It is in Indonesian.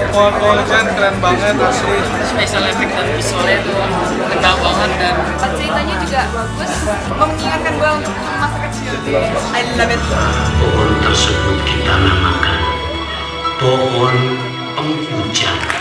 Quality keren banget asli. Special effect dan visualnya itu tegak banget dan ceritanya juga bagus, mengingatkan gue untuk masa kecil. I love it. Pohon tersebut kita namakan pohon penghujan.